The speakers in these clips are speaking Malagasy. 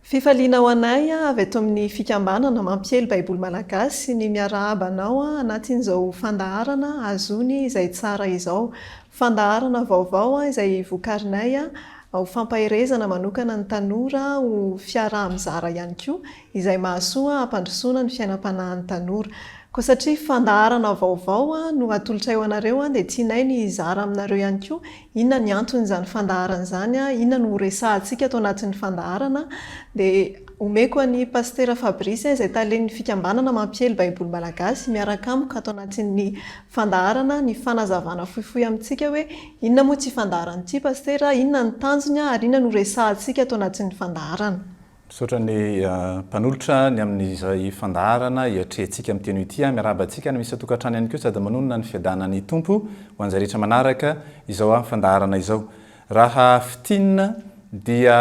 Fifaliana ho anay avy eto amin'ny fikambanana mampiely baiboly malagasy ny miaraabanao anatin'izao fandaharana hazony izay tsara izao. Fandaharana vaovao izay vokarinay ho fampahirezana manokana ny tanora ho fiaraha mizara ihany koa izay mahasoa hampandrosoana ny fiainam-panahin'ny tanora. Koa satria fandaharana vaovao no atolotra eo anareo dia tianay ny hizara aminareo ihany koa inona ny anton'izany fandaharana izany, inona no resahantsika ato anatin'ny fandaharana. Dia omeko an'i Pasteur Fabrice izay talen'ny fikambanana mampiely baiboly malagasy miaraka amiko ato anatin'ny fandaharana ny fanazavana fohifohy amintsika hoe inona moa tsy fandaharana ity Pasteur, inona ny tanjony ary inona no resahantsika ato anatin'ny fandaharana. Misaotra ny mpanolotra ny amin'izay fandaharana hiatrehantsika amin'ny teny ity miarabantsika ny misy tokantrano ihany koa sady manonona ny fiadanan'ny tompo ho an'izay rehetra manaraka izao fandaharana izao. Raha fitinina dia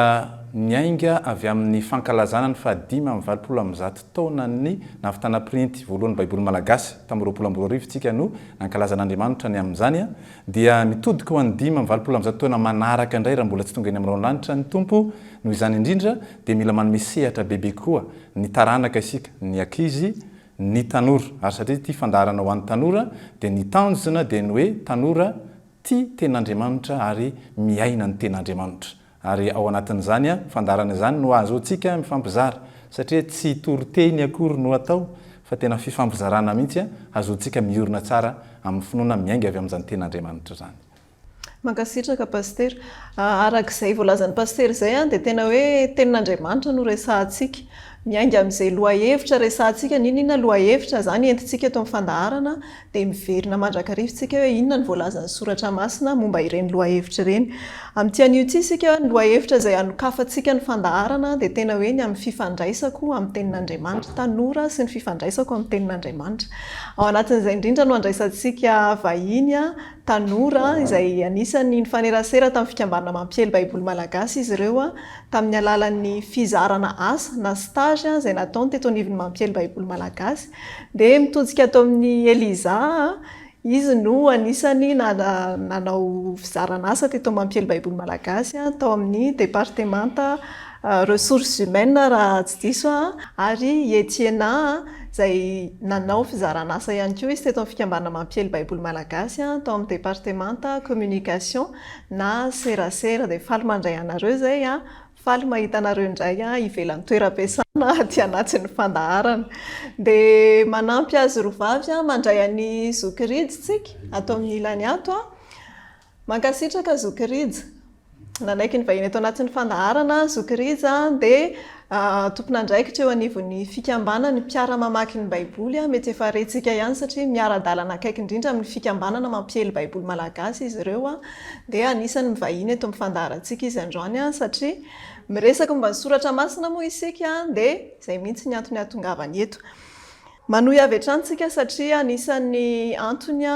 miainga avy amin'ny fankalazana ny fahadimy amin'ny valopolo amin'ny zato taona ny nahavitana printy voalohany baiboly malagasy tamin'ny roapolo amby roa arivo tsika no nankalazaan'Andriamanitra ny amin'izany dia mitodika ho an'ny dimy amin'ny valopolo amin'ny zato taona manaraka indray raha mbola tsy tonga eny amin'ny ranon'anitra ny tompo noho izany indrindra dia mila manome sehatra bebe koa ny taranaka isika ny ankizy ny tanora ary satria ity fandaharana ho an'ny tanora dia ny tanjona dia ny hoe tanora tia ten'Andriamanitra ary miaina ny ten'Andriamanitra. Ary ao anatin'izany fandaharana izany no azoantsika mifampizara satria tsy toroteny akory no atao fa tena fifampizarana mihitsy azoantsika miorina tsara amin'ny finoana miainga avy amin'izany ten'Andriamanitra zany. Mankasitraka Pasteur, arak'izay voalazan'ny Pasteur izay dia tena hoe ten'Andriamanitra no resahantsika. Miainga amin'izay lohahevitra resahantsika inona lohahevitra zany entintsika eto amin'ny fandaharana dia miverina mandrakarivantsika hoe inona ny voalazan'ny Soratra Masina momba ireny lohahevitra ireny. Amin'ity anio ity isika ny lohahevitra izay anokafantsika ny fandaharana dia tena hoe ny amin'ny fifandraisako amin'ny tenin'Andriamanitra, tanora sy ny fifandraisako amin'ny tenin'Andriamanitra. Ao anatin'izay indrindra no andraisantsika vahiny tanora izay anisan'ny nifanerasera tamin'ny fikambanana mampiely baiboly malagasy izy ireo tamin'ny alalan'ny fizarana asa na stage izay nataony teto anivon'ny mampiely baiboly malagasy. Dia mitodika atao amin'ny Eliza izy no anisany nanao fizarana asa teto mampiely baiboly malagasy tao amin'ny départementa ressources humaines raha tsy diso ary Etiena izay nanao fizarana asa ihany koa izy teto amin'ny fikambanana mampiely baiboly malagasy tao amin'ny départementa communication na serasera dia faly mandray anareo zay faly mahita anareo indray ivelan'ny toeram-piasana aty anatin'ny fandaharana. Dia manampy azy rovavy mandray an'ny zokirijitsika atao amin'ny ilany ato mankasitraka zokirijy nanaiky ny vahiny eto anatin'ny fandaharana zokirijy dia tompon'andraikitra eo anivon'ny fikambanana ny mpiara mamaky ny baiboly mety efa rentsika ihany satria miara-dalana akaiky indrindra amin'ny fikambanana mampiely baiboly malagasy izy ireo dia anisany mivahiny eto amin'ny fandaharantsika izy androany satria miresaka momba ny Soratra Masina moa isika dia izay mihitsy ny antony atongavany eto. Manohy avy hatrany satria anisan'ny antony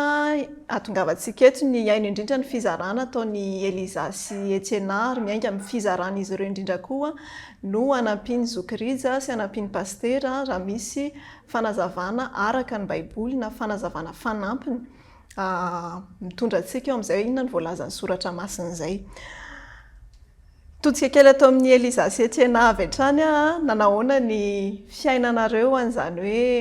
atongavantsika eto ny aina indrindra ny fizarana ataon'ny Eliza sy Etiena ary miainga amin'ny fizarana izy ireo indrindra koa no anampiany zokiriza sy anampiany Pasteur raha misy fanazavana araka ny baiboly na fanazavana fanampiny mitondra antsika eo amin'izay inona ny voalazan'ny Soratra Masina izay. Todika kely atao amin'ny Eliza sy Etiena avy hatrany nanahoana ny fiainanareo an'izany hoe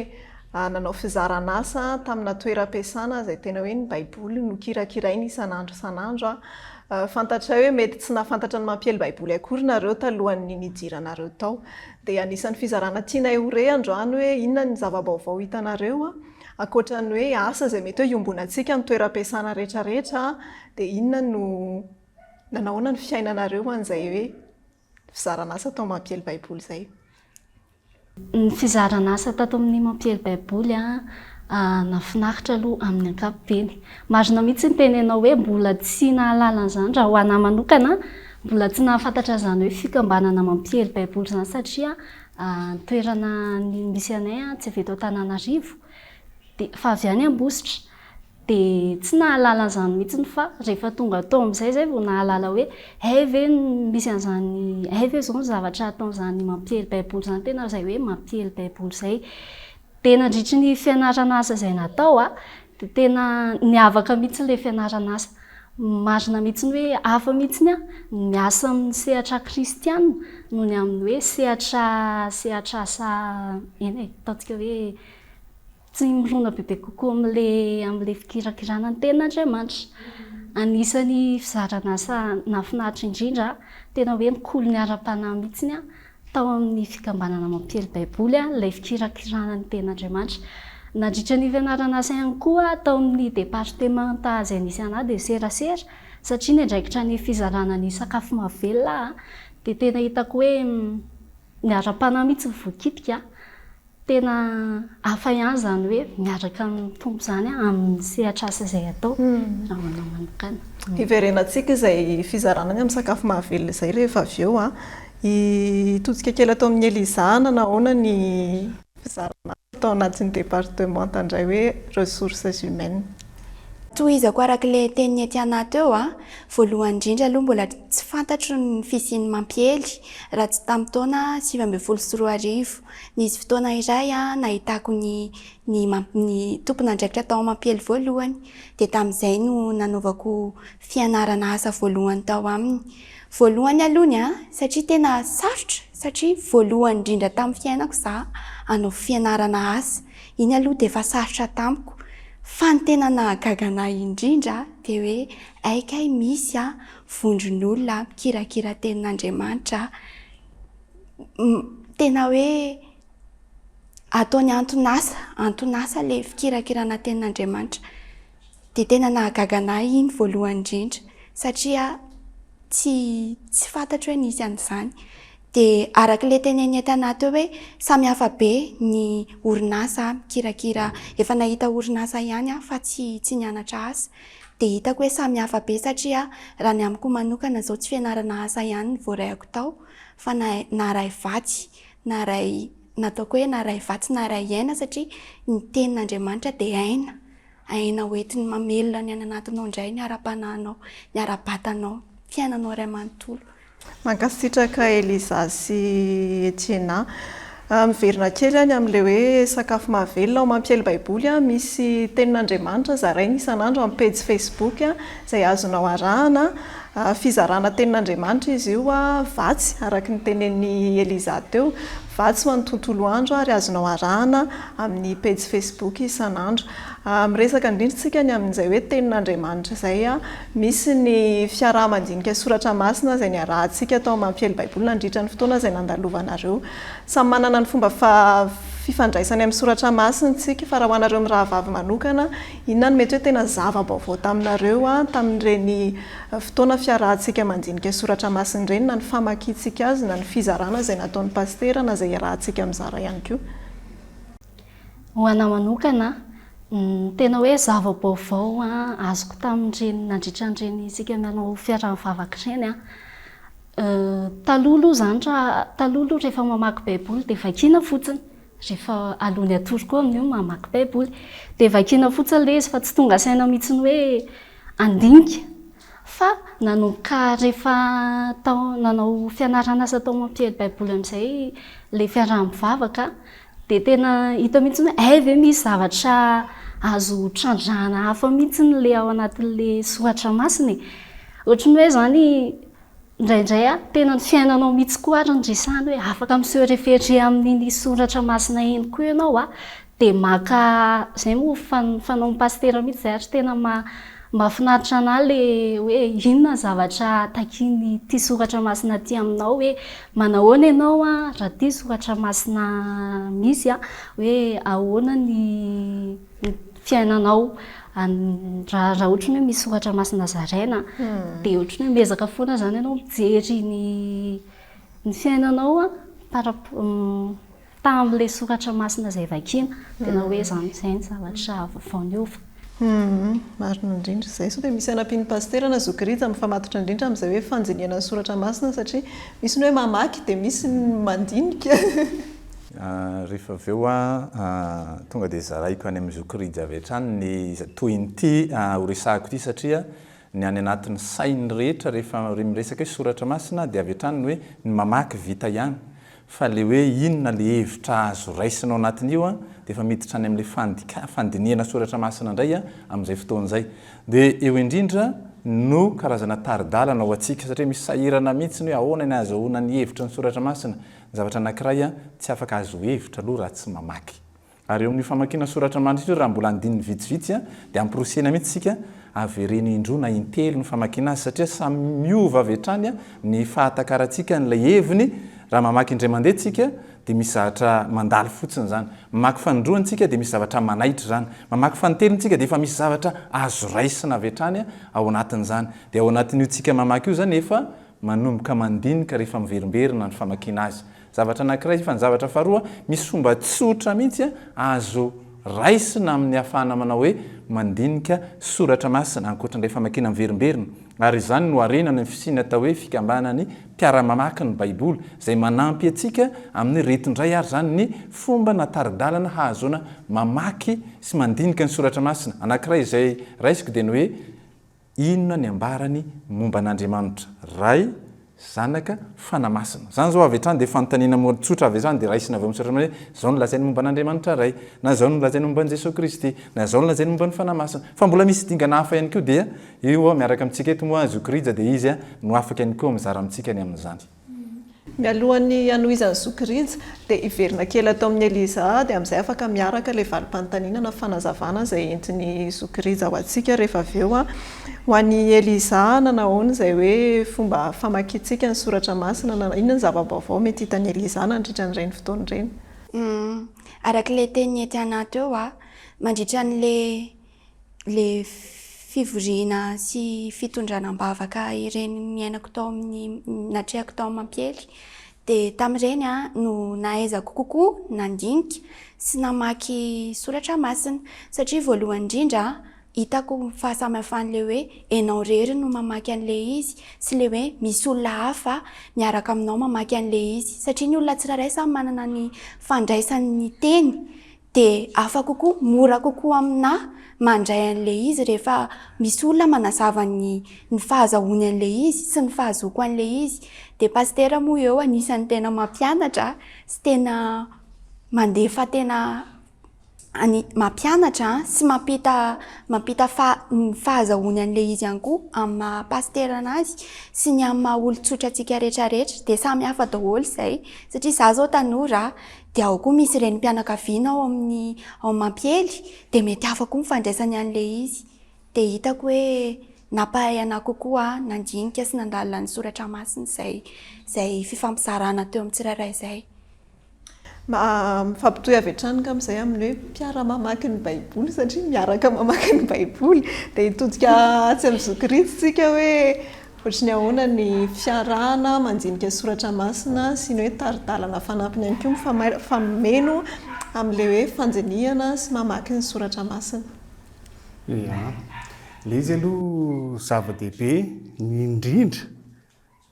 nanao fizarana asa tamina toeram-piasana izay tena hoe ny baiboly no kirakirainy isan'andro isan'andro. Fantatray hoe mety tsy nahafantatra ny mampiely baiboly akory nareo talohan'ny nidiranareo tao. Dia anisan'ny fizarana tianay hore androany hoe inona ny zava-baovao hitanareo ankoatran'ny hoe asa izay mety hoe iombonantsika amin'ny toeram-piasana rehetrarehetra dia inona no nanahoana ny fiainanareo an'izay hoe fizarana asa tao mampiely baiboly izay. Ny fizarana asa tato amin'ny mampiely baiboly nafinaritra aloha amin'ny ankapobeny. Marina mihitsy ny tenenao hoe mbola tsy nahalala an'izany raha ho anahy manokana mbola tsy nahafantatra izany hoe fikambanana mampiely baiboly izany satria toerana misy anay tsy avy eto Antananarivo dia fa avy any Ambositra dia tsy nahalala an'izany mihitsy fa rehefa tonga tao amin'izay zay vao nahalala hoe ve misy an'izany ve zao ny zavatra ataon'izany mampiely baiboly izany tena izay hoe mampiely baiboly izay. Dia nandritry ny fianarana asa izay natao dia tena niavaka mihitsy ilay fianarana asa. marina mihitsiny hoe hafa mihitsiny miasa amin'ny sehatra kristianina noho ny amin'ny hoe sehatra asa eny ataontsika hoe tsy mirona bebe kokoa amin'le fikirakirana ny tenin'Andriamanitra. Anisany fizarana asa nafinahitra indrindra tena hoe nikolo ny ara-panahy mihitsiny tao amin'ny fikambanana mampiely baiboly ilay fikirakirana ny tenin'Andriamanitra. Nandritra ny fianarana asa ihany koa tao amin'ny departementa izay nisy anahy dia serasera satria ny andraikitra ny fizarana ny sakafo mahavelona dia tena hitako hoe ny ara-panahy mihitsy voakitika tena hafa ihany zany hoe miaraka amin'ny tompo zany amin'ny sehatra asa izay atao raha manokana. Iverenantsika izay fizarana ny amin'ny sakafo mahavelona izay rehefa avy eo itotsika kely atao amin'ny elizahana na ahoana ny fizarana atao anatin'ny departementa indray hoe ressources humaines. Tohizako arak'ilay teny ety anaty eo voalohany indrindra aloha mbola tsy fantatro ny fisian'ny mampiely raha tsy tamin'ny taona 2024 nisy fotoana iray nahitako ny tompon'andraikitra tao mampiely voalohany dia tamin'izay no nanaovako fianarana asa voalohany tao aminy. Voalohany alohany satria tena sarotra satria voalohany indrindra tamin'ny fiainako za hanao fianarana asa iny aloha dia efa sarotra tamiko. Fa ny tena nahagaga indrindra dia hoe aikay misy vondron'olona mikirakira tenin'Andriamanitra tena hoe ataony antonasa ilay fikirakirana tenin'Andriamanitra dia tena nahagaga iny voalohany indrindra satria tsy fantatro hoe nisy an'izany. Dia arak'ilay teneny ety anaty eo hoe samy hafa be ny orinasa mikirakira, efa nahita orinasa ihany fa tsy nianatra asa. Dia hitako hoe samy hafa be satria raha ny amiko manokana izao tsy fianarana asa ihany ny voarayako tao fa na ray vatsy na ray nataoko hoe na ray vatsy na ray aina satria ny tenin'Andriamanitra dia aina hoentiny mamelona ny anatinao indray ny ara-panahinao, ny ara-batanao, fiainanao iray manontolo. Mankasitraka Eliza sy Etiena miverina kely amin'ilay hoe sakafo mahavelona ao mampiely baiboly misy tenin'Andriamanitra zarainy isan'andro amin'ny page Facebook izay azonao arahana fizarana tenin'Andriamanitra izy io vatsy araky ny tenen'ny Eliza teo vatsy ho an'ny tontolo andro ary azonao arahana amin'ny page Facebook isan'andro. Miresaka indrindratsika ny amin'izay hoe tenin'Andriamanitra izay misy ny fiaraha-mandinika Soratra Masina izay ny arahantsika tao mampiely baiboly nandritra ny fotoana izay nandalovanareo. Samy manana ny fomba fifandraisany amin'ny Soratra Masina tsika fa raha ho anareo amin'ny rahavavy manokana inona no mety hoe tena zava-baovao taminareo tamin'ireny fotoana fiarahantsika mandinika Soratra Masina ireny na ny famakiantsika azy na ny fizarana izay nataon'ny pastera na izay arahantsika mizara ihany koa. Ho ana manokana tena hoe zava-baovao azoko tamin'ireny nandritra an'ireny isika manao fiaraha-mivavaka ireny taloha rehefa mamaky baiboly dia vakiana fotsiny rehefa alony atory koa amin'io mamaky baiboly dia vakiana fotsiny ilay izy fa tsy tonga saina mihitsiny hoe andinika fa nanomboka rehefa nanao fianarana asa tao mampiely baiboly amin'izay ilay fiaraha-mivavaka dia tena hita mihitsiny hoe ve misy zavatra azo trandrahana hafa mihitsiny ilay ao anatin'ilay Soratra Masina. Ohatrany hoe zany indraindray tena ny fiainanao mihitsy koa ary ny resahana hoe afaka miseho refery amin'ny Soratra Masina eny koa ianao dia maka izay moa fanao pastera mihitsy izay ary tena mahafinaritra anahy ilay hoe inona zavatra takiany ity Soratra Masina ity aminao hoe manahoana ianao raha ity Soratra Masina misy hoe ahoana ny fiainanao raha ohatrany hoe misy Soratra Masina zaraina dia ohatrany hoe miezaka foana zany ianao mijery ny fiainanao tamin'ilay Soratra Masina izay vakiana tena hoe izany ny zavatra vaovao niova. Marina indrindra izay so dia misy anampian'ny pastera na zokirinja mifamatotra indrindra amin'izay hoe fanjiniana ny Soratra Masina satria misy ny hoe mamaky dia misy ny mandinika. Rehefa avy eo tonga dia zaraiko any amin'ny zokirinja avy hatrany ny toin'ity horesahako ity satria ny any anatin'ny sainy rehetra rehefa miresaka hoe Soratra Masina dia avy hatrany hoe ny mamaky vita ihany fa le hoe inona le hevitra azo raisinao anatin'io dia efa miditra any amin'ilay fandiniana Soratra Masina indray amin'izay fotoana izay. Dia eo indrindra no karazana taridalana ao atsika satria misy sahirana mihitsy ny hoe ahoana ny azahoana ny hevitra ny Soratra Masina. Ny zavatra anankiray tsy afaka azo hevitra aloha raha tsy mamaky. Ary eo amin'ny famakiana Soratra Masina raha mbola andininy vitsivitsy dia amporosena mihitsy isika avereny indroa na intelo ny famakiana azy satria samy miova avy hatrany ny fahatakarantsika n'ilay heviny. Raha mamaky indray mandeha tsika dia misy zavatra mandalo fotsiny zany. Mamaky fanindroantsika dia misy zavatra manaitra zany. Mamaky fanitelontsika dia efa misy zavatra azo raisina avy hatrany ao anatin'izany. Dia ao anatin'io tsika mamaky io zany efa manomboka mandinika rehefa miverimberina ny famakiana azy. Zavatra anankiray fa ny zavatra faharoa misy fomba tsotra mihitsy azo raisina amin'ny ahafahana manao hoe mandinika Soratra Masina ankoatran'ilay famakiana miverimberina. Ary izany no arenana ny fisiana atao hoe fikambanany mpiara-mamaky ny Baiboly izay manampy antsika amin'ny retondray ary zany ny fomba nataridalana hahazoana mamaky sy mandinika ny Soratra Masina. Anankiray izay raisiko dia ny hoe inona ny ambarany momba an'Andriamanitra. Ray, zanaka, fanamasina. Zany zao avy hatrany dia fanontaniana tsotra avy hatrany dia raisina avy amin'ny Soratra Masina hoe zao no lazainy momba an'Andriamanitra ray, na zao no lazainy momba an'i Jesosy Kristy, na zao no lazainy momba ny fanamasina. Fa mbola misy dingana hafa ihany koa dia io miaraka amintsika eto moa Zokrija dia izy no afaka ihany koa mizara amintsika ny amin'izany. Mialohan'ny anohizan'ny Zokrija dia iverina kely atao amin'ny Eliza dia amin'izay afaka miaraka ilay valim-panontaniana na fanazavana izay entin'ny Zokrija ho antsika rehefa avy eo. Ho an'ny Eliza nanahoana izay hoe fomba famakiantsika ny Soratra Masina, inona ny zava-baovao mety hitan'ny Eliza nandritra n'ireny fotoana ireny? Arak'ilay teny ety anaty eo mandritra n'ilay fivoriana sy fitondranam-bavaka ireny miainako tao amin'ny natrehako tao Mampiely dia tamin'ireny no nahaizako kokoa nandinika sy namaky Soratra Masina satria voalohany indrindra hitako fahasamihafan'ilay hoe ianao irery no mamaky an'ilay izy sy ilay hoe misy olona hafa miaraka aminao mamaky an'ilay izy satria ny olona tsirairay samy manana ny fandraisany teny dia hafa kokoa mora kokoa aminahy mandray an'ilay izy rehefa misy olona manazava ny fahazahoany an'ilay izy sy ny fahazoko an'ilay izy. Dia pastera moa eo anisan'ny tena mampianatra sy tena mandefa tena mampianatra sy mampita fahazahoany an'ilay izy ihany koa amin'ny maha-pastera anazy sy ny amin'ny maha-olon-tsotra antsika rehetrarehetra dia samy hafa daholo izay satria izaho zao tanora dia ao koa misy ireny mpianakaviana ao Mampiely dia mety hafa koa mifandraisany an'ilay izy dia hitako hoe nampahay anahy kokoa nandinika sy nandalina ny Soratra Masina izay fifampizarana teo amin'ny tsirairay izay. Mifampitohy avy hatrany ka amin'izay amin'ny hoe mpiara-mamaky ny Baiboly satria miaraka mamaky ny Baiboly dia hitodika tsy amin'ny Zokrija tsika hoe ohatrany ahoana ny fiarahana mandinika Soratra Masina sy ny hoe taridalana fanampiny ihany koa mifameno amin'ilay hoe fanjiniana sy mamaky ny Soratra Masina. Ilay izy aloha zava-dehibe ny indrindra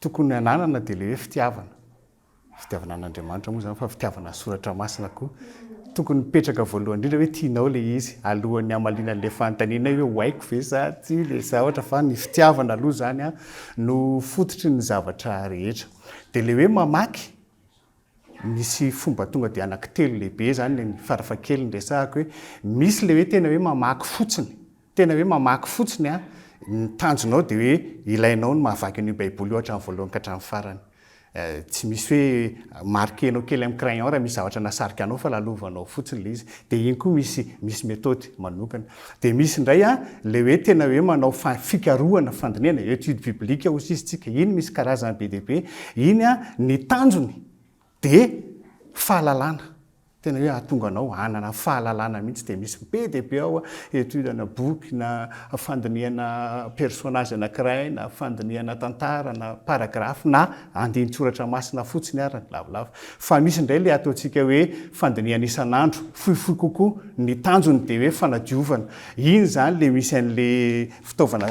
tokony ananana dia ilay hoe fitiavana an'Andriamanitra moa zany fa fitiavana Soratra Masina koa tokony mipetraka voalohany indrindra hoe tianao ilay izy alohan'ny hamaliana an'ilay fanontaniana hoe hoaiko ve sa tsy ilay zavatra fa ny fitiavana aloha zany no fototry ny zavatra rehetra. Dia ilay hoe mamaky misy fomba tonga dia anankitelo lehibe zany ny farafahakeliny resahako hoe misy ilay hoe tena hoe mamaky fotsiny ny tanjonao dia hoe ilainao ny mahavaky an'io Baiboly io hatramin'ny voalohany ka hatramin'ny farany. Tsy misy hoe marquenao kely amin'ny crayon raha misy zavatra nasarika anao fa lalovanao fotsiny ilay izy dia iny koa misy méthode manokana. Dia misy indray ilay hoe tena hoe manao fikarohana fandiniana étude biblique hozy izy tsika iny misy karazany be dehibe iny ny tanjony dia fahalalana tena hoe ahatonga anao hanana fahalalana mihitsy dia misy be dehibe ao étudena boky na fandiniana personnage anankiray na fandiniana tantara na paragraphe na andiny Soratra Masina fotsiny ary lavalava. Fa misy indray ilay ataontsika hoe fandiniana isan'andro fohifohy kokoa ny tanjony dia hoe fanadiovana. Iny zany ilay misy an'ilay fitaovana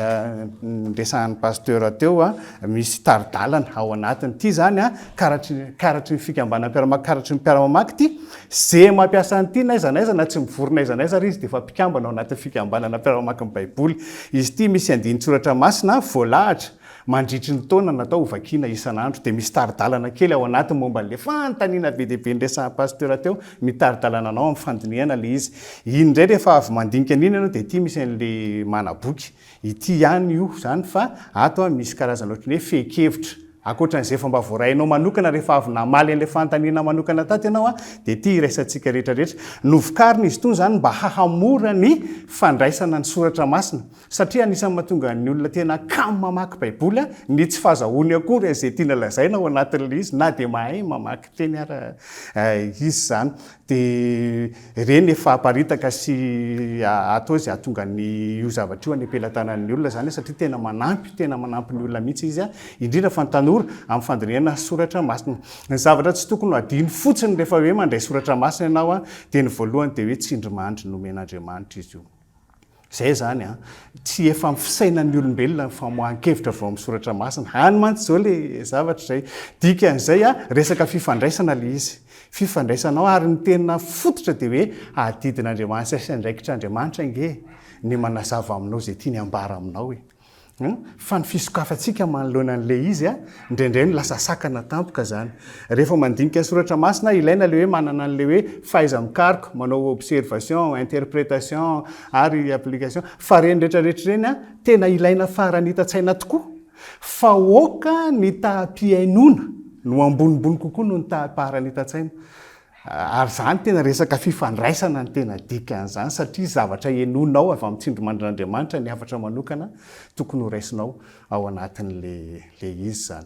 nresahan'ny pasteur teo misy taridalana ao anatiny. Ity zany karatry ny karatry ny mpiara-mamaky ity zay mampiasa an'ity naiza na tsy mivorona aiza izy dia efa mpikambana ao anatin'ny fikambanana mpiara-mamaky ny Baiboly. Izy ity misy andiny Soratra Masina voalahatra mandritry ny taona natao hovakiana isan'andro dia misy taridalana kely ao anatiny momba n'le fantaniana be deaibe ny resan'ny pasteur teo mitaridalana anao amin'ny fandiniana le izy iny indray rehefa avy mandinika an'iny ianao dia ity misy an'le manaboky ity ihany io zany fa ato misy karazana ohatry ny hoe fekevitra akoatran'izay fomba voarainao manokana rehefa avy namaly an'le fantaniana manokana taty ianao dia ity iraisantsika rehetrarehetra novokariny izy itony zany mba hahamora ny fandraisana ny soratra masina satria anisan'ny mahatonga ny olona tena kamo mamaky baiboly ny tsy fahazahony akory izay tiana lazaina ao anatin'le izy na dia mahay mamaky teny ara izy zany dia reny efa aparitaka sy atao izay ahatonga ny io zavatra io any ampelantanan'ny olona zany satria tena manampy ny olona mihitsy izy indrindra fa ny tanora amin'ny fandiniana soratra masina ny zavatra tsy tokony ho adiny fotsiny rehefa hoe mandray soratra masina ianao dia ny voalohany dia hoe tsindrimandry nomen'Andriamanitra izy io zay zany tsy efa mifisainan'ny olombelona famohan-kevitra vao amin'ny soratra masina any mantsy zao le zavatra zay dikan'izay resaka fifandraisana le izy fifandraisanao ary ny tena fototra dia hoe adidin'Andriamanitra sy andraikitr'Andriamanitra nge ny manazava aminao zay tiany ambara aminao fa ny fisokafantsika manoloana an'le izy indraindray no lasa sakana tampoka zany rehefa mandinika ny soratra masina ilaina le hoe manana an'le hoe fahaiza-mikaroka manao observation interprétation ary application fa reny rehetrarehetra reny tena ilaina faranita-tsaina tokoa fa oka ny tahampiainona no ambonimbony kokoa no ny tahaparanita-tsaina ary zany tena resaka fifandraisana ny tena dikan'izany satria zavatra enonao avy amin'ny tsindrimandrin'Andriamanitra ny hafatra manokana tokony ho raisinao ao anatin'le izy zany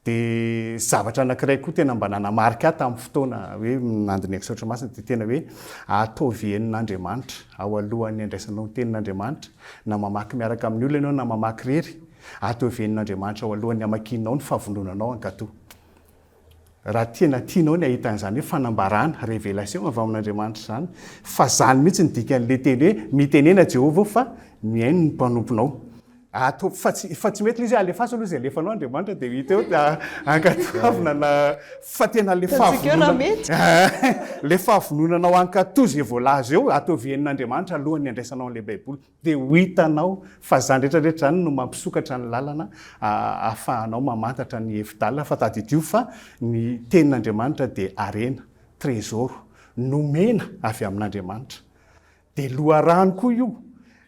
dia zavatra anankiray koa tena mba nanamarika tamin'ny fotoana hoe nandiniako soratra masina dia tena hoe ataovy henin'Andriamanitra ao alohan'ny andraisanao ny tenin'Andriamanitra na mamaky miaraka amin'ny olona ianao na mamaky rery ataovy henin'Andriamanitra ao alohan'ny amakinao ny fahavononanao ankatoa raha tena tianao ny ahitan'izany hoe fanambarana révélation avy amin'Andriamanitra zany fa zany mihitsy ny dikan'le teny hoe mitenena Jehovah fa miaino ny mpanomponao fa tsy mety izy alefaso aloha izay alefanao Andriamanitra dia hita eo ankatoavina na fa tena le fahavononanao ankatoa izay voalaza eo ataovy henin'Andriamanitra alohan'ny andraisanao an'ilay baiboly dia ho hitanao fa zany rehetrarehetra zany no mampisokatra ny lalana ahafahanao mamantatra ny hevi-dalina fa tadidio fa ny tenin'Andriamanitra dia arena trésor nomena avy amin'Andriamanitra dia loharano koa io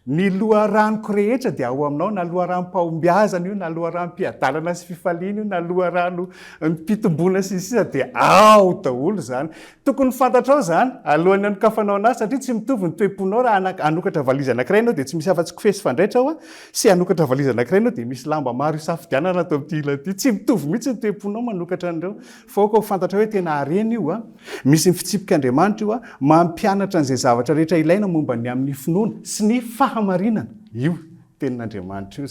ny loharanoko rehetra dia ao aminao na loharam-pahombiazana io na loharam-piadalana sy fifaliana io na loharano mpitomboana sisa dia ao daholo zany tokony fantatrao zany alohan'ny anokafanao anazy satria tsy mitovy ny toe-ponao raha anokatra valizy anankiray ianao dia tsy misy afa-tsy kofesy fandraitra ao sy anokatra valizy anankiray ianao dia misy lamba maro isafidianana atao amin'ity ilany tsy mitovy mihitsy ny toe-ponao manokatra an'ireo fa ao ka ho fantatra hoe tena arena io misy ny fitsipik'Andriamanitra io mampianatra an'izay zavatra rehetra ilaina momba ny amin'ny finoana sy ny fahamarinana io tenin'Andriamanitra io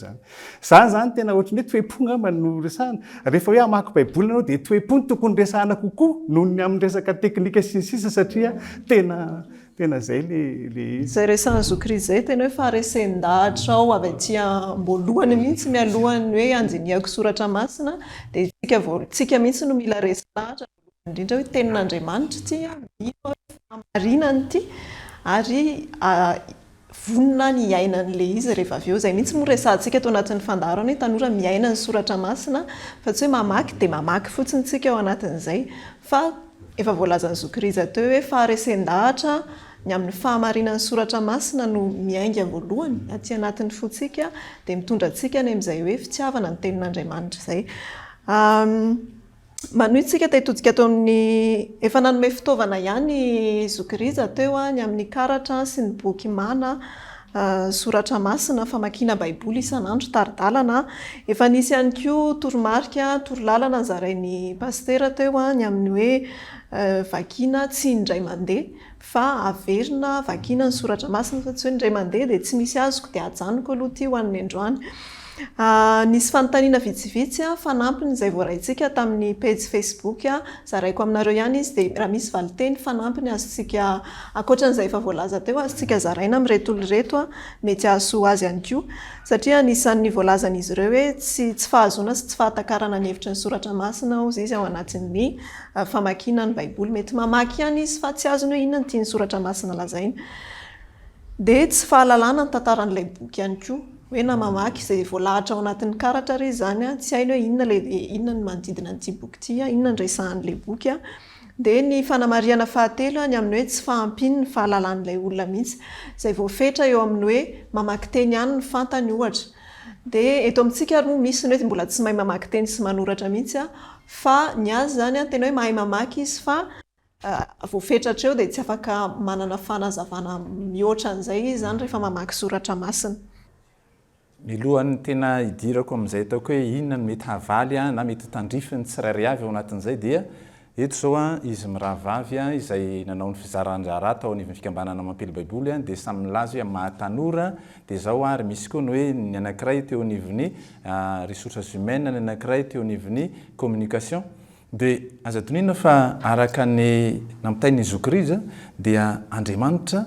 zany tena ohatry ny hoe toe-pona no resahana rehefa hoe hamaky baiboly ianao dia toe-pony tokony resahana kokoa noho ny amin'ny resaka teknika sy ny sisa satria tena zay le zay resahan'ny Zokiristy zay tena hoe faharesen-dahatra ao avy aty amboalohany mihitsy mialohan'ny hoe andiniako soratra masina dia tsika mihitsy no mila resa-dahatra indrindra hoe tenin'Andriamanitra ity mino fahamarinana ity ary vonona ny iainan'le izy rehefa avy eo zay mihitsy mo resantsika eto anatin'ny fandaharana hoe tanora miaina ny soratra masina fa tsy hoe mamaky dia mamaky fotsiny tsika ao anatin'izay fa efa voalazan'ny Zokiristy teo hoe faharesen-dahatra ny amin'ny fahamarinan'ny soratra masina no miainga voalohany aty anatin'ny fotsika dia mitondra antsika ny amin'izay hoe fitiavana ny tenin'Andriamanitra izay manohy tsika tahitodika teo amin'ny efa nanome fitaovana ihany Zokiristy teo ny amin'ny karatra sy ny boky mana soratra masina famakiana baiboly isan'andro taridalana efa nisy ihany koa toromarika torolalana zarain'ny pasteur teo ny amin'ny hoe vakiana tsy indray mandeha fa averina vakiana ny soratra masina fa tsy hoe indray mandeha dia tsy misy azoko dia ajanoko aloha ity ho an'ny androany nisy fanontaniana vitsivitsy fanampiny izay voaraintsika tamin'ny page Facebook zaraiko aminareo ihany izy dia raha misy valiteny fanampiny azontsika ankoatran'izay efa voalaza teo azontsika zaraina amin'reto olonreto mety ahasoa azy ihany koa satria anisan'ny voalazan'izy ireo hoe tsy fahazoana sy tsy fahatakarana ny hevitra ny soratra masina ozy izy ao anatin'ny famakiana ny baiboly mety mamaky ihany izy fa tsy azony hoe inona ny tiany soratra masina lazaina dia tsy fahalalana ny tantaran'ilay boky ihany koa hoe na mamaky izay voalahatra ao anatin'ny karatra re zany a tsy hainy hoe inona ny manodidina n'ity boky ity a inona ny resahan'ilay boky a dia ny fanamariana fahatelo ny amin'ny hoe tsy fahampiny ny fahalalan'ilay olona mihitsy izay voafetra eo amin'ny hoe mamaky teny ihany ny fantany ohatra dia eto amintsika ary moa misy ny hoe mbola tsy mahay mamaky teny sy manoratra mihitsy a fa ny azy zany a tena hoe mahay mamaky izy fa voafetratra eo dia tsy afaka manana fanazavana mihoatra an'izay izy zany rehefa mamaky soratra masina. Ny lohany tena idirako amin'izay ataoko hoe inona no mety havaly na mety tandrifiny tsirairay avy ao anatin'izay dia eto zao izy mirahavavy izay nanao ny fizaran-draharaha tao anivon'ny fikambanana mampely baiboly dia samy milaza hoe mahatanora dia zao ary misy koa ny hoe ny anankiray teo anivon'ny ressources humaines ny anankiray teo anivon'ny communication dia aza tonina fa araka ny namitainy Zokriza dia Andriamanitra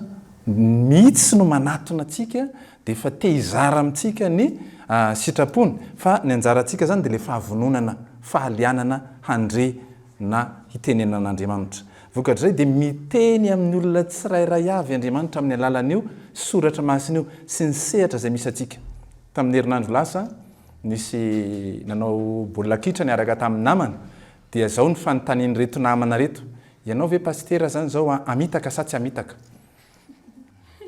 mihitsy no manatona antsika dia efa te hizara amintsika ny sitrapony fa ny anjarantsika zany dia le fahavononana fahalianana handre na hitenenan'Andriamanitra vokatr'izay dia miteny amin'ny olona tsirairay avy Andriamanitra amin'ny alalan'io soratra masina io sy ny sehatra izay misy atsika. Tamin'ny herinandro lasa nisy nanao baolina kitra ny araka tamin'ny namana dia zao ny fanontaniany reto namana reto ianao ve pastera zany zao amitaka sa tsy amitaka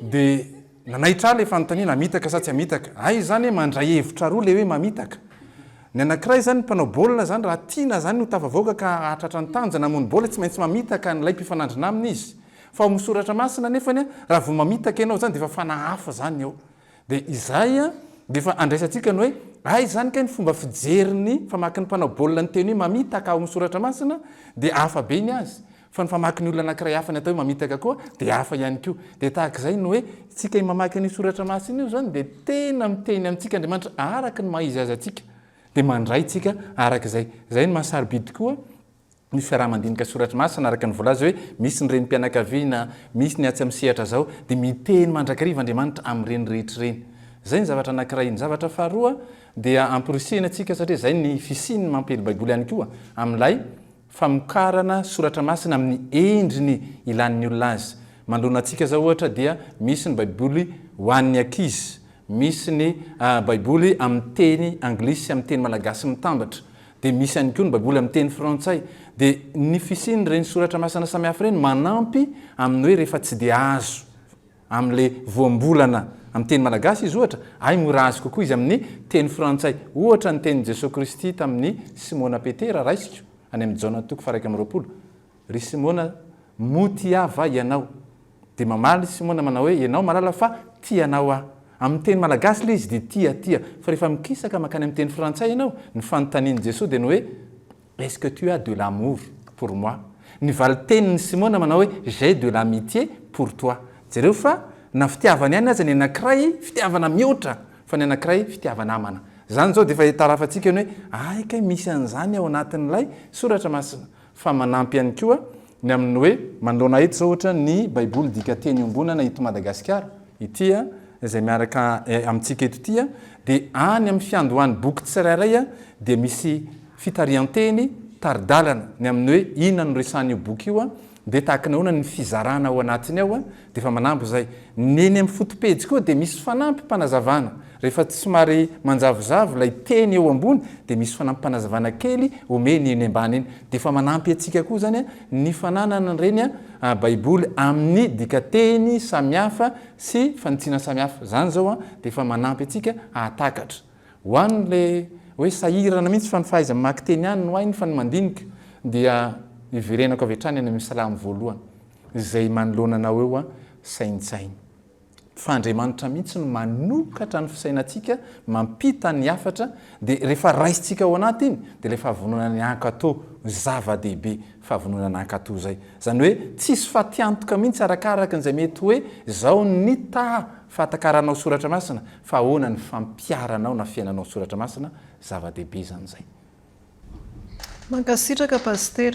dia nanaitra le fanontaniana amitaka sa tsy amitaka ay zany hoe mandray hevitra roa le hoe mamitaka ny anankiray zany mpanao baolina zany raha tiana zany no tafavoaka ka hatratra ny tanjona namony baolina tsy maintsy mamitaka nylay mpifanandrina aminy izy fa ao misoratra masina nefany raha vao mamitaka ianao zany dia efa fanahafa zany ao dia izay dia efa andraisantsika ny hoe ay zany ka ny fomba fijeriny famaky ny mpanao baolina ny teny hoe mamitaka ao misoratra masina dia hafa be ny azy fa ny famaky ny olona anankiray hafa ny atao hoe mamitaka koa dia hafa ihany koa dia tahak'izay no hoe tsika mamaky ny soratra masina io zany dia tena miteny amintsika Andriamanitra araka ny maizy azy atsika dia mandray tsika arak'izay zay ny mahasarobidy koa ny fiarahamandinika soratra masina araka ny voalaza hoe misy ny renim-pianakaviana misy ny atsy amin'ny sehatra zao dia miteny mandrakariva Andriamanitra amin'ireny rehetra ireny zay ny zavatra anankiray ny zavatra faharoa dia ampirisihana atsika satria zay ny fisiny mampely baiboly ihany koa amin'ilay famokarana soratra masina amin'ny endriny ilan'ny olona azy mandona atsika zao ohatra dia misy ny baiboly ho an'ny ankizy misy ny baiboly amin'ny teny anglisy amin'ny teny malagasy mitambatra dia misy ihany koa ny baiboly amin'ny teny frantsay dia ny fisiny reny soratra masina samihafa ireny manampy amin'ny hoe rehefa tsy dia azo amin'le voambolana amin'ny teny malagasy izy ohatra ay mora azo kokoa izy amin'ny teny frantsay ohatra ny teny Jesosy Kristy tamin'ny Simona Petera raisiko any amin'ny jaona toko faraiky amin'ny roapolo ry Simona motiava ianao dia mamaly Simona manao hoe ianao malala fa tianao amin'ny teny malagasy le izy dia tia fa rehefa mikisaka makany amin'ny teny frantsay ianao ny fanontaniany Jesosy dia ny hoe est-ce que tu as de l'amour pour moi ny valitenin'ny Simona manao hoe j'ai de l'amitié pour toi jereo fa na fitiavana ihany aza ny anankiray fitiavana mihoatra fa ny anankiray fitiavana amana zany zao dia efa tarafantsika ny hoe aika misy an'izany ao anatin'ilay soratra masina fa manampy ihany koa ny amin'ny hoe manoloana eto zao ohatra ny baiboly dika teny ombonana ito Madagasikara itya izay miaraka amintsika eto tia dia any amin'ny fiandohany boky tsirairay dia misy fitarian-teny taridalana ny amin'ny hoe inona no resan'io boky io dia tahaka ny ahoana ny fizarana ao anatiny ao dia efa manampy zay neny amin'ny fotopejy koa dia misy fanampy mpanazavana rehefa tsy somary manjavozavo lay teny eo ambony dia misy fanampy mpanazavana kely omeny eny ambany eny dia efa manampy atsika koa zany ny fananana reny baiboly amin'ny dikateny samihafa sy fanitsiana samihafa zany zao dia efa manampy atsika ahatakatra ho an'le hoe sahirana mihitsy fa ny fahaiza mamaky teny ihany no ainy fa ny mandinika dia iverenako avy hatrany any amin'ny salamy voalohany izay manoloananao eo saintsainy fa Andriamanitra mihitsy no manokatra ny fisainantsika mampita ny hafatra dia rehefa raisitsika ao anaty iny dia le fahavononany ankatò zava-dehibe fahavononany ankatò zay zany hoe tsisy fatiantoka mihitsy arakaraka n'izay mety hoe zao ny fahatakaranao soratra masina fa ahoana ny fampiaranao na fiainanao soratra masina zava-dehibe zany zay. Mankasitraka paster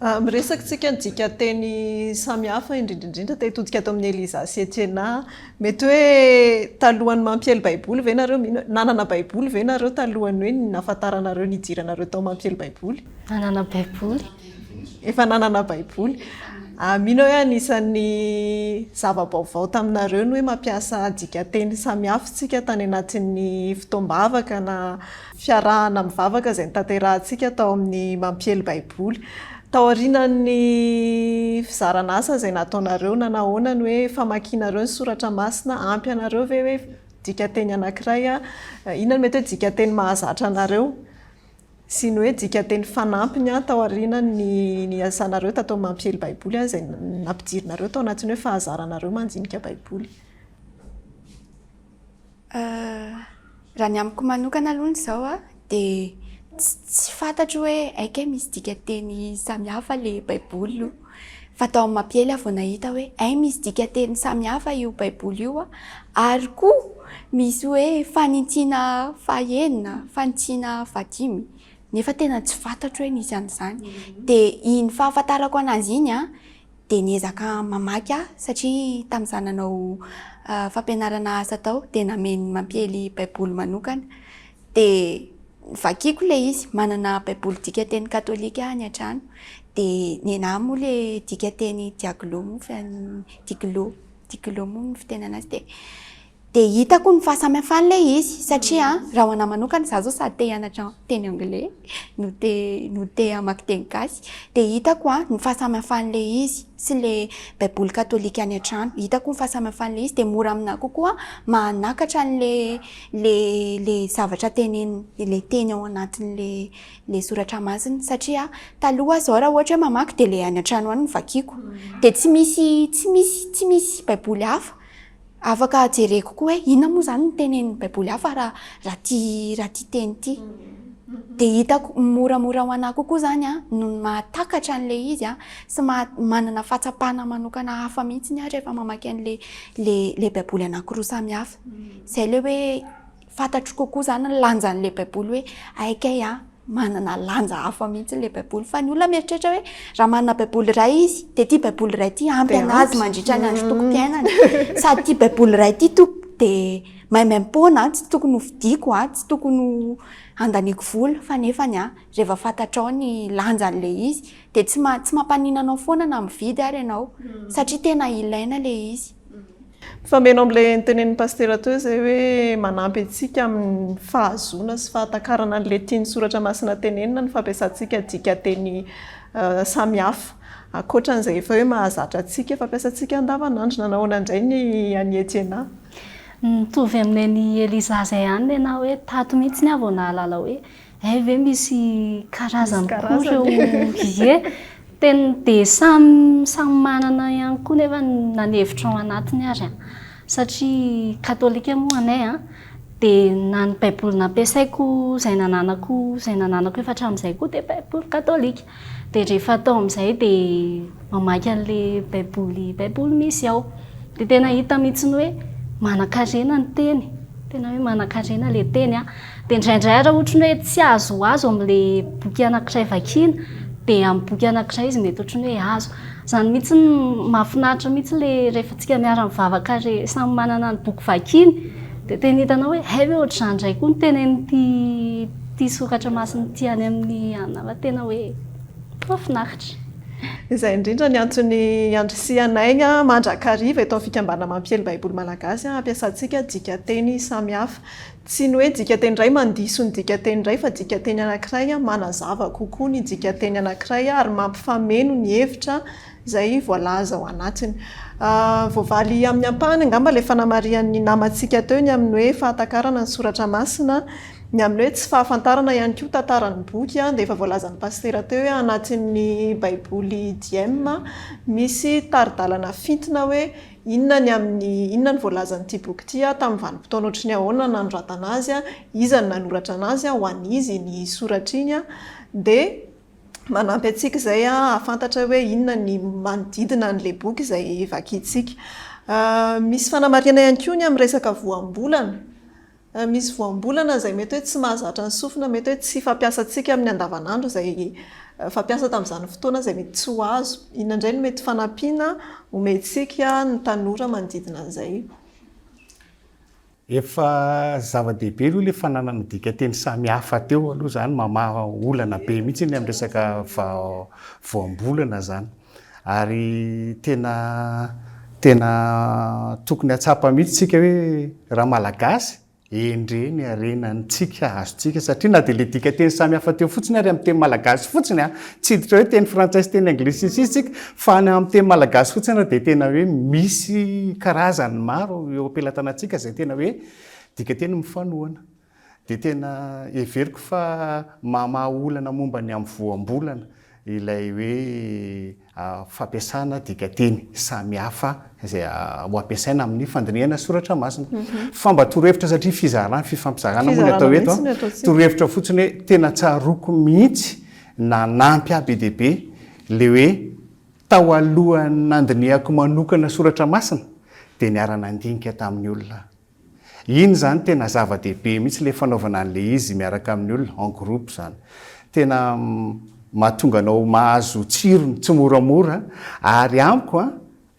miresaka tsika nydika teny samihafa indrindrindrindra tetodika ato amin'ny Eliza sy Etiena mety hoe talohan'ny mampiely baiboly ve nareo nanana baiboly ve nareo talohany hoe nafantaranareo nidiranareo tao mampiely baiboly nanana baiboly efa nanana baiboly Mino hoe anisan'ny zava-baovao taminareo ny hoe mampiasa dikateny samihafa tsika tany anatin'ny fotoam-bavaka na fiarahana mivavaka izay nitanterahantsika tao amin'ny mampiely baiboly. Taorian'ny fizarana asa izay nataonareo na nahoana ny hoe famakianareo ny soratra masina ampy anareo ve hoe dikateny anankiray inona no mety hoe dikateny mahazatra anareo sy ny hoe dikateny fanampiny taorian'ny asanareo tatao mampiely baiboly izay nampidirinareo tao anatin'ny hoe fahazaranareo mandinika baiboly. Raha ny amiko manokana aloha izao dia tsy fantatro hoe aika misy dikateny samihafa le baiboly io. Fa tao amin'ny mampiely vao nahita hoe misy dikateny samihafa io baiboly io ary koa misy hoe fanitsina fahaenina, fanitsina fadimy. Nefa tena tsy fantatro hoe nisy an'izany. Dia iny fahafantarako anazy iny dia niezaka mamaky satria tamin'izaho nanao fampianarana asa tao dia nameny mampiely baiboly manokana. Dia vakiako le izy manana baiboly dikateny katolika any an-trano. Dia nenahy moa le dikateny diaglo moa ny fiteny anazy. Dia hitako ny fahasamihafan'le izy satria raha ho anahy manokana izaho zao sady te hianatra teny anglais no te hamaky teny gasy. Dia hitako ny fahasamihafan'le izy sy le baiboly katolika any an-trano. Hitako ny fahasamihafan'le izy dia mora aminahy kokoa manakatra le zavatra teneny le teny ao anatin'le soratra masina satria taloha zao raha ohatra hoe mamaky dia le any an-trano any no vakiako. Dia tsy misy baiboly hafa afaka jereko koa hoe inona moa zany ny tenen'ny baiboly hafa raha ty teny ty. Dia hitako moramora ho anahy kokoa zany no mahatakatra an'le izy sy manana fahatsapana manokana hafa mihitsy rehefa mamaky an'le baiboly anankiroa samihafa. Izay le hoe fantatro kokoa zany ny lanjan'le baiboly hoe aikay manana lanja hafa mihitsy le baiboly. Fa ny olona mieritreritra hoe raha manana baiboly iray izy dia ty baiboly iray ty ampy anazy mandritra ny andro tokom-piainana. Sady ty baiboly iray ty dia maimaim-poana tsy tokony ho fidiko tsy tokony ho andaniako vola fa nefa rehefa fantatrao ny lanjan'le izy dia tsy mampaninanao foana na mividy ary ianao satria tena ilaina le izy. Mifameno amin'ilay nitenen'ny pastera teo izay hoe manampy antsika amin'ny fahazona sy fahatakarana an'ilay tiany soratra masina tenenina ny fampiasantsika dikateny samihafa. Ankoatran'izay efa hoe mahazatra antsika fampiasantsika andavanandro na nahoana indray ny anietiana. Mitovy amin'iny Eliza izay ihany ianao hoe tato mihitsy ny vao nahalala hoe ve misy karazany koa ireo teny dia samy manana ihany koa nefa nanevitra ao anatiny ary satria katolika moa anay dia na ny baiboly nampiasaiko izay nananako efa hatramin'izay koa dia baiboly katolika. Dia rehefa tao amin'izay dia mamaky an'le baiboly misy ao. Dia tena hita mihitsy ny hoe manan-karena ny teny. Tena hoe manan-karena le teny Dia indraindray raha ohatra ny hoe tsy azo amin'le boky anankiray vakiana dia amin'ny boky anankiray izy mety ohatra ny hoe azo. Izany mihitsy mahafinaritra mihitsy rehefa tsika miara-mivavaka samy manana ny boky vakiany dia tena hitanao hoe ve ohatr'izany indray koa ny tenen'ity soratra masina ity any amin'ny anava tena hoe mahafinaritra. Izay indrindra ny antony andrisianay mandrakariva eto amin'ny fikambana mampiely baiboly malagasy ampiasantsika dikateny samihafa. Tsy ny hoe dikateny iray mandiso ny dikateny iray fa dikateny anankiray manazava kokoa ny dikateny anankiray ary mampifameno ny hevitra izay voalaza ao anatiny. Voavaly amin'ny ampahany angamba ilay fanamarian'ny namantsika teo ny amin'ny hoe fahatakarana ny soratra masina. Ny amin'ny hoe tsy fahafantarana ihany koa tantaran'ny boky dia efa voalazan'ny pastera teo hoe anatin'ny baiboly DM misy taridalana fintina hoe inona ny voalazan'ity boky ity tamin'ny vanim-potoana ohatry ny ahoana nanoratana azy iza ny nanoratra anazy ho an'izy ny soratra iny dia manampy antsika izay ahafantatra hoe inona ny manodidina n'ilay boky izay vakiantsika. Misy fanamariana ihany koa ny amin'ny resaka voambolana. Misy voambolana izay mety hoe tsy mahazatra ny sofina, mety hoe tsy fampiasantsika amin'ny andavanandro izay fampiasa tamin'izany fotoana izay mety tsy ho azo. Inona indray no mety fanampiana omentsika ny tanora manodidina an'izay. Efa zava-dehibe aloha le fananana dikateny samihafa teo aloha zany mamaha olana be mihitsy ny amin'ny resaka voambolana zany. ary tena tokony atsapa mihitsy tsika hoe raha malagasy endreny arenantsika azontsika satria na dia le dika teny samy hafa teo fotsiny ary amin'ny teny malagasy fotsiny tsy hiditra hoe teny frantsay sy teny anglisy isitsika fa ny amin'ny teny malagasy fotsiny dia tena hoe misy karazany maro eo ampelantanantsika zay tena hoe dika teny mifanohana dia tena everiko fa mamaolana momba ny amin'ny voambolana ilay hoe fampiasana dika teny samy hafa zay ho ampiasaina amin'ny fandinihana soratra masina fa mba torohevitra satria fizarana fifampizarana moa ny atao eto torohevitra fotsiny hoe tena tsaroko mihitsy nanampy be dia be le hoe tao alohan'ny nandinihako manokana soratra masina dia niara-nandinika tamin'ny olona iny zany tena zava-dehibe mihitsy le fanaovana an'le izy miaraka amin'ny olona en groupe zany tena mahatonga anao mahazo tsirony tsy moramora ary amiko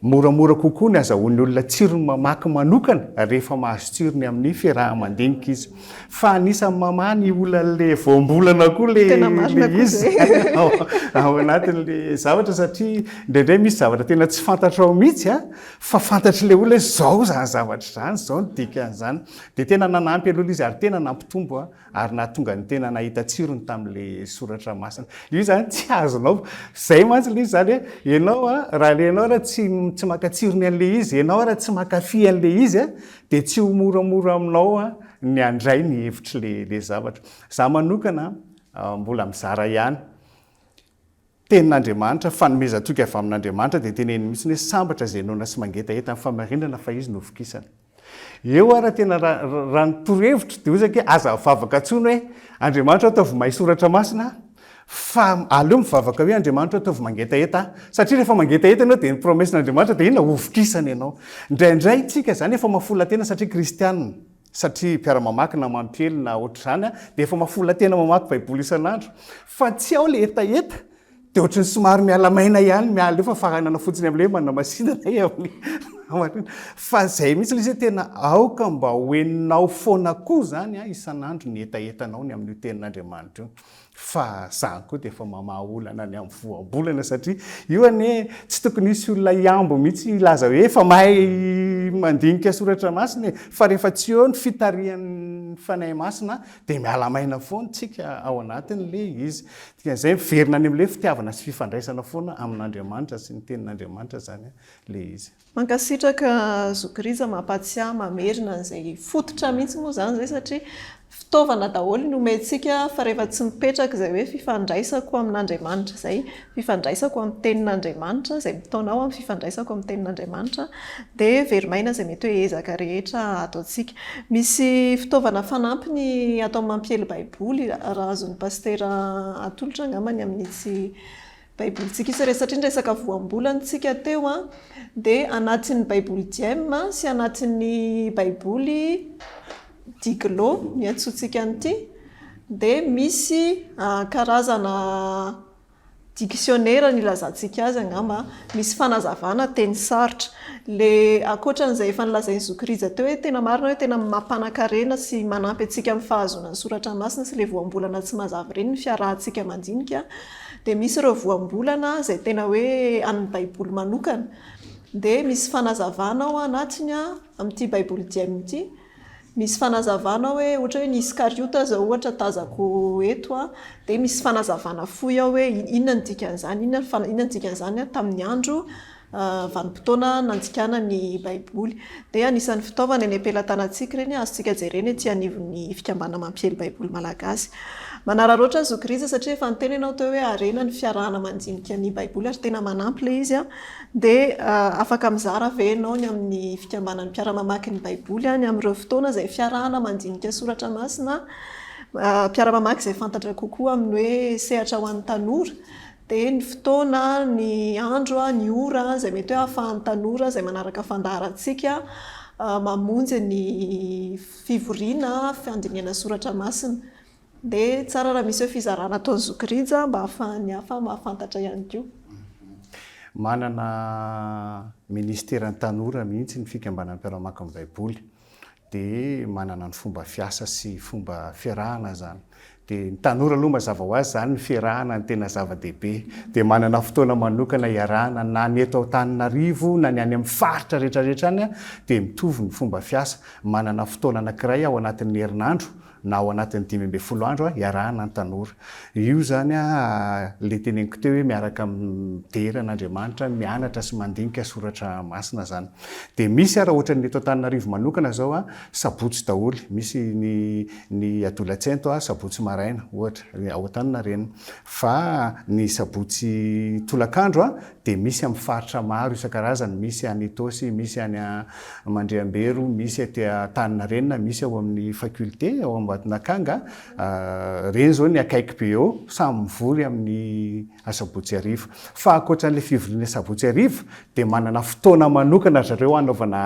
moramora kokoa ny azahoan'ny olona tsirony mamaky manokana rehefa mahazo tsirony amin'ny fiarahamandinika izy fa anisany mamany olonale voambolana koa le izy ao anatin'le zavatra satria indraindray misy zavatra tena tsy fantatra ao mihitsy fa fantatry le olona zao zany zavatra zany zao ny dikan'izany dia tena nanampy aloha izy ary tena nampitombo ary nahatonga ny tena nahita tsirony tamin'le soratra masina io zany tsy azonao zay mantsy le izy zany hoe ianao raha le ianao raha tsy makatsirony an'le izy ianao raha tsy makafy an'le izy dia tsy ho moramora aminao ny andray ny hevitry le zavatra za manokana mbola mizara ihany tenin'Andriamanitra fanomezan-toky avy amin'Andriamanitra dia teneny mihitsy hoe sambatra zay nona sy mangetaheta amin'ny famarinana fa izy novokisana eo raha tena raha ny torohevitra dia ozaka hoe aza vavaka tsony hoe Andriamanitra ataovy mahay soratra masina fa aleo mivavaka hoe Andriamanitra ataovy mangetaheta satria rehefa mangetaheta ianao dia ny promesin'Andriamanitra dia inona hovokisana ianao indraindray tsika zany efa mafola tena satria kristianina satria mpiara-mamaky na mampely na ohatr' zany dia efa mafola tena mamaky baiboly isan'andro fa tsy ao le etaeta dia ohatrany somary mialamaina ihany miala eo fa faranana fotsiny amin'le manana masinana amin'ny fa zay mihitsy le izy tena aoka mba hoeninao foana koa zany isan'andro ny etaetanao ny amin'io tenin'Andriamanitra io fa zany koa dia efa mamaolana ny amin'ny voambolana satria io anie tsy tokony isy olona iambo mihitsy ilaza hoe efa mahay mandinika soratra masina fa rehefa tsy eo ny fitarihan'ny fanahy masina dia mialamaina foana tsika ao anatin'le izy dikan'izay miverina any amin'le fitiavana sy fifandraisana foana amin'Andriamanitra sy ny tenin'Andriamanitra zany le izy mankasitraka zokiriza mampatsiahy mamerina an'izay fototra mihitsy moa zany zay satria fitaovana daholo no omentsika fa rehefa tsy mipetraka izay hoe fifandraisako amin'Andriamanitra zay fifandraisako amin'ny tenin'Andriamanitra zay mitaonao amin'ny fifandraisako amin'ny tenin'Andriamanitra dia verimaina izay mety hoe ezaka rehetra ataontsika misy fitaovana fanampiny atao mampiely baiboly raha azon'ny pastera atolotra angambany amin'itsy baibolintsika isy satria resaka voambolantsika teo dia anatin'ny baiboly dième sy anatin'ny baiboly diglo ny antsointsika an'ity dia misy karazana dictionnaire ny ilazantsika azy angamba misy fanazavana teny sarotra le akoatran'izay efa nilazainy zokiriza teo hoe tena marina hoe tena mampanankarena sy manampy antsika amin'ny fahazonan'ny soratra masina sy le voambolana tsy mazava ireny ny fiarahantsika mandinika dia misy ireo voambolana izay tena hoe amin'ny baiboly manokana dia misy fanazavana ao anatiny amin'ity baiboly dième ity misy fanazavana hoe ohatra hoe ny iskariota zao ohatra tazako eto dia misy fanazavana fohy ao hoe inona ny dikan'izany inona ny dikan'izany tamin'ny andro vanim-potoana nandikana ny baiboly dia anisan'ny fitaovana eny ampelantanantsika ireny azontsika jereny ety anivon'ny fikambana mampiely baiboly malagasy manararoatra zokiriza satria efa niteny ianao teo hoe arena ny fiarahana mandinika ny baiboly ary tena manampy le izy dia afaka mizara venao ny amin'ny fikambanany mpiara-mamaky ny baiboly ny amin'ireo fotoana izay fiarahana mandinika soratra masina mpiara-mamaky izay fantatra kokoa amin'ny hoe sehatra ho an'ny tanora dia ny fotoana ny andro ny ora izay mety hoe ahafahan'ny tanora izay manaraka fandaharantsika mamonjy ny fivoriana fandinihana soratra masina dia tsara raha misy hoe fizarana ataon'ny zokiriza mba ahafahan'ny hafa mahafantatra ihany koa manana ministeran'ny tanora mihitsy ny fikambanan'ny mpiara-mamaky amin'ny baiboly dia manana ny fomba fiasa sy fomba fiarahana zany dia ny tanora aloha mazava ho azy zany ny fiarahana ny tena zava-dehibe dia manana fotoana manokana iarahana na ny eto Antananarivo na ny any amin'ny faritra rehetrarehetra any dia mitovy ny fomba fiasa manana fotoana anankiray ao anatin'ny herinandro na ao anatin'ny 12 andro iarahana ny tanora io zany le teneniko teo hoe miaraka mideran'Andriamanitra mianatra sy mandinika soratra masina zany dia misy raha ohatra ny eto Antananarivo manokana zao sabotsy daholo misy ny adolatsento sabotsy maraina ohatra ao Antaninarenina fa ny sabotsy tolakandro dia misy amin'ny faritra maro isan-karazany misy any Itosy misy any Mandriambero misy aty Antaninarenina misy ao amin'ny faculté ao Ambatonakanga reny zao ny akaiky be eo samy mivory amin'ny sabotsy arivo fa ankoatran'ilay fivoriana sabotsy arivo dia manana fotoana manokana zareo anaovana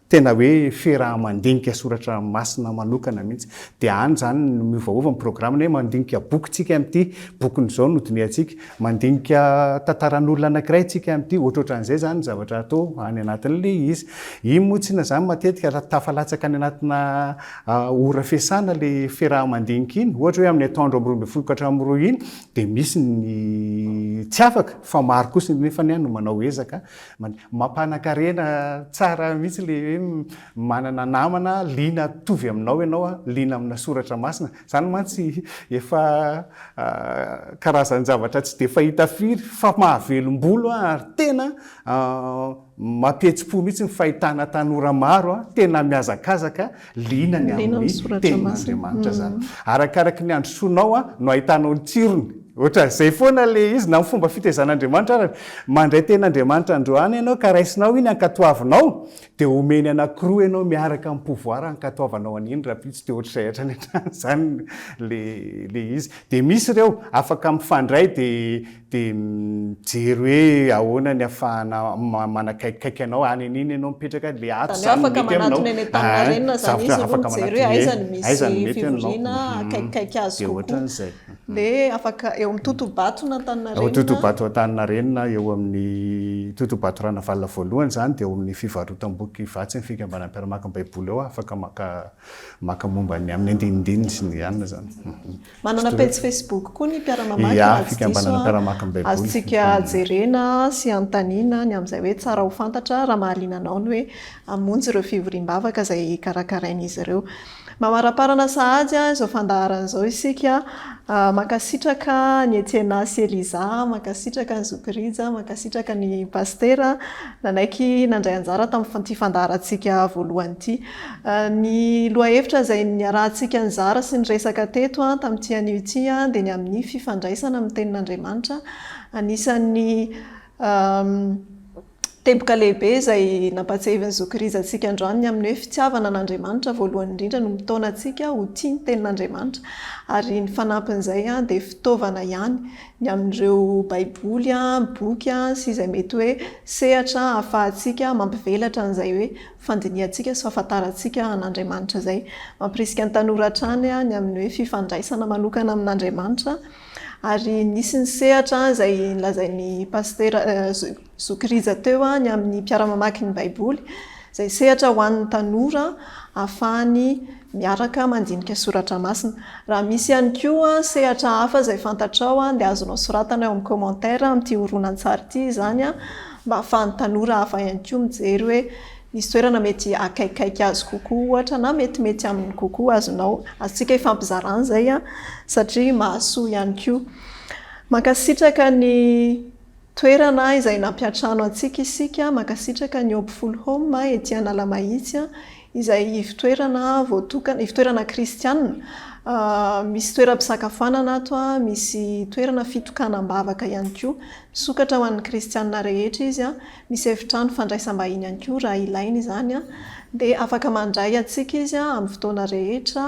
tena hoe fiaraha-mandinika soratra masina manokana mihitsy dia any zany miovaova ny programme hoe mandinika boky tsika amin'ity bokiny zao nodiniantsika mandinika tantaran'olona anankiray tsika amin'ity ohatrohatran'izay zany zavatra atao any anatin'le izy iny motsina zany matetika raha tafalatsaka any anatina ora fiasana le fiaraha-mandinika iny ohatra hoe amin'ny atoandro 12 iny dia misy ny tsy afaka fa maro kosa nefa ny any no manao ezaka mampanankarena tsara mihitsy le manana namana liana tovy aminao ianao liana amina soratra masina zany mantsy efa karazany zavatra tsy dia fahita firy fa mahavelom-bolo ary tena mampihetsi-po mihitsy ny fahitana tanora maro tena miazakazaka liana ny amin'ny tenin'Andriamanitra zany arakaraka ny androsoanao no ahitanao ny tsirony ohatra zay foana le izy na fomba fitezan'Andriamanitra mandray ten'Andriamanitra androany ianao ka raisinao iny ankatoavinao dia omeny anankiroa ianao miaraka amin'ny pouvoir ankatoavanao an'iny raha pitsy dia ohatra izay hatrany hatrany zany le izy dia misy ireo afaka mifandray dia mijery hoe ahoana ny ahafahana manakaikikaiky anao any an'iny ianao mipetraka le ato zany afaka manatona eny Antaninarenina zany izy no mijery hoe aizany misy fivoriana akaikikaiky azo kokoa dia afaka eo amin'ny totobato na Antaninarenina totobato Antaninarenina eo amin'ny totobato rana valina voalohany zany dia eo amin'ny fivarotam-boky vatsy ny fikambanana mpiara-maka ny baiboly ao afaka maka momba ny amin'ny andinindininy sy ny anina zany manana page Facebook koa ny mpiara-mamaky fikambanana mpiara-maka ny baiboly azontsika jerena sy antanina ny amin'izay hoe tsara ho fantatra raha mahaliana anao ny hoe amonjy ireo fivoriam-bavaka izay karakarain'izy ireo mamaraparana sahady izao fandaharana izao isika makasitraka ny etiena sy Eliza makasitraka ny zokrija makasitraka ny pastera nanaiky nandray anjara tamin'ny fandaharantsika voalohany ity ny loha-hevitra izay niarahantsika ny zara sy ny resaka teto tamin'ity anio ity dia ny amin'ny fifandraisana amin'ny tenin'Andriamanitra anisan'ny tempoka lehibe izay nampatsahivy ny zokirizantsika androany ny amin'ny hoe fitiavana an'Andriamanitra voalohany indrindra no mitaona antsika ho tia ny tenin'Andriamanitra ary ny fanampin'izay dia fitaovana ihany ny amin'ireo baiboly boky sy izay mety hoe sehatra ahafahantsika mampivelatra an'izay hoe fandiniantsika sy fahafantarantsika an'Andriamanitra izay mampirisika ny tanora hatrany ny amin'ny hoe fifandraisana manokana amin'Andriamanitra ary nisy ny sehatra izay nlazain'ny pastera zokiriza teo ny amin'ny mpiara-mamaky ny baiboly izay sehatra ho an'ny tanora ahafahany miaraka mandinika soratra masina raha misy ihany koa sehatra hafa izay fantatrao dia azonao soratana eo amin'ny commentaire amin'ity horonan-tsary ity zany mba ahafahan'ny tanora hafa ihany koa mijery hoe nisy toerana mety akaikikaiky azo kokoa ohatra na metimety aminy kokoa azonao azontsika ifampizarana zay satria mahasoa ihany koa makasitraka ny toerana izay nampiatrano antsika isika makasitraka ny Hopeful Home ety Analamahitsy izay ivitoerana voatokana ivitoerana kristianina misy toeram-pisakafoanana ato misy toerana fitokanam-bavaka ihany koa sokatra ho an'ny kristianina rehetra izy misy efitrano fandraisam-bahiny ihany koa raha ilainy izany dia afaka mandray antsika izy amin'ny fotoana rehetra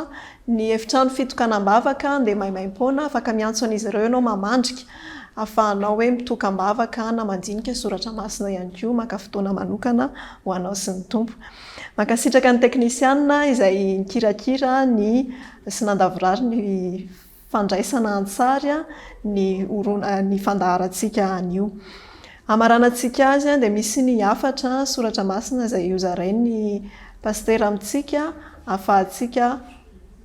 ny efitrano fitokanam-bavaka dia maimaim-poana afaka miantso an'izy ireo ianao mamandrika ahafahanao hoe mitokam-bavaka na mandinika soratra masina ihany koa maka fotoana manokana ho anao sy ny tompo makasitraka ny teknisianina izay mikirakira ny sy nandavorary ny fandraisana an-tsary ny fandaharantsika anio amaranantsika azy dia misy ny afatra soratra masina izay hozarain'ny pastera amintsika ahafahantsika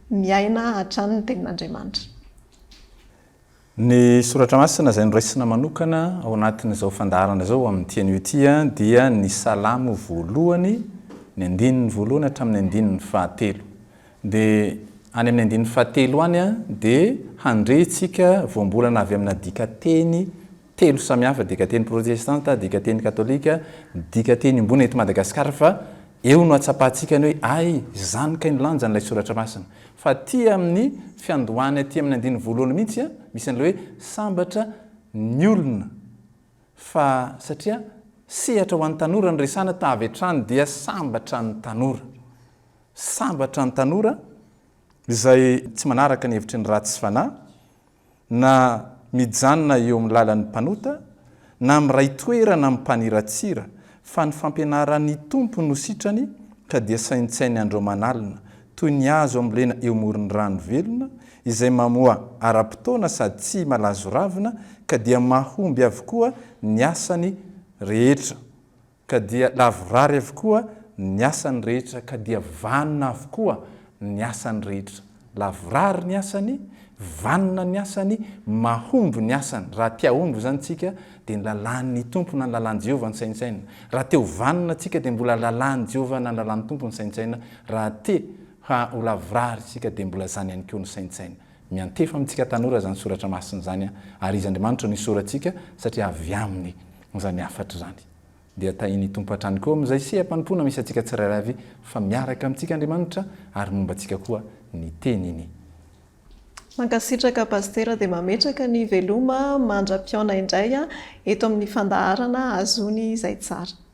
miaina hatrany ny tenin'Andriamanitra Ny soratra masina izay noraisina manokana ao anatin'izao fandaharana zao amin'ny tian'ity dia ny salamo voalohany, ny andininy voalohany hatramin'ny andininy fahatelo. Dia any amin'ny andininy fahatelo any dia handretsika voambolana avy amina dikateny telo samihafa, dikateny protestanta, dikateny katolika, dikateny imbony eto Madagasikara, fa eo no atsapahantsika ny hoe ay zanika ny lanja n'ilay soratra masina. Fa ty amin'ny fiandohany aty amin'ny andininy voalohany mihitsy misy an'ilay hoe sambatra ny olona. Fa satria sehatra ho an'ny tanora ny resana tavy hatrany dia sambatra ny tanora. Sambatra ny tanora izay tsy manaraka ny hevitry ny ratsy fanahy na mijanona eo amin'ny lalan'ny mpanota na miray toerana amin'ny mpaniratsira, fa ny fampianaran'ny tompo no sitrany ka dia saintsainy andro manalina toy ny azo ambolena eo moron'ny rano velona izay mamoa ara-potoana sady tsy malazo ravina ka dia mahomby avokoa ny asany rehetra, ka dia lavorary avokoa ny asany rehetra, ka dia vanina avokoa ny asany rehetra. Lavorary ny asany, vanina ny asany, mahomby ny asany. Raha tia omby zany tsika dia ny lalan'ny tompo na ny lalan'i Jehovah ny saintsaina. Raha te ho vanina tsika dia mbola lalan'i Jehovah na ny lalan'ny tompo ny saintsaina. Raha te ho lavorary tsika dia mbola zany ihany koa ny saintsaina. Miantefa amintsika tanora zany soratra masina zany ary izy Andriamanitra ny soratsika satria avy aminy zany afatra zany. Dia tahiny tompo hatrany koa amin'izay seha-panompona misy antsika tsirairay avy fa miaraka amintsika Andriamanitra ary momba antsika koa ny teniny. Mankasitraka pastera dia mametraka ny veloma mandra-piaona indray eto amin'ny fandaharana hazony izay tsara.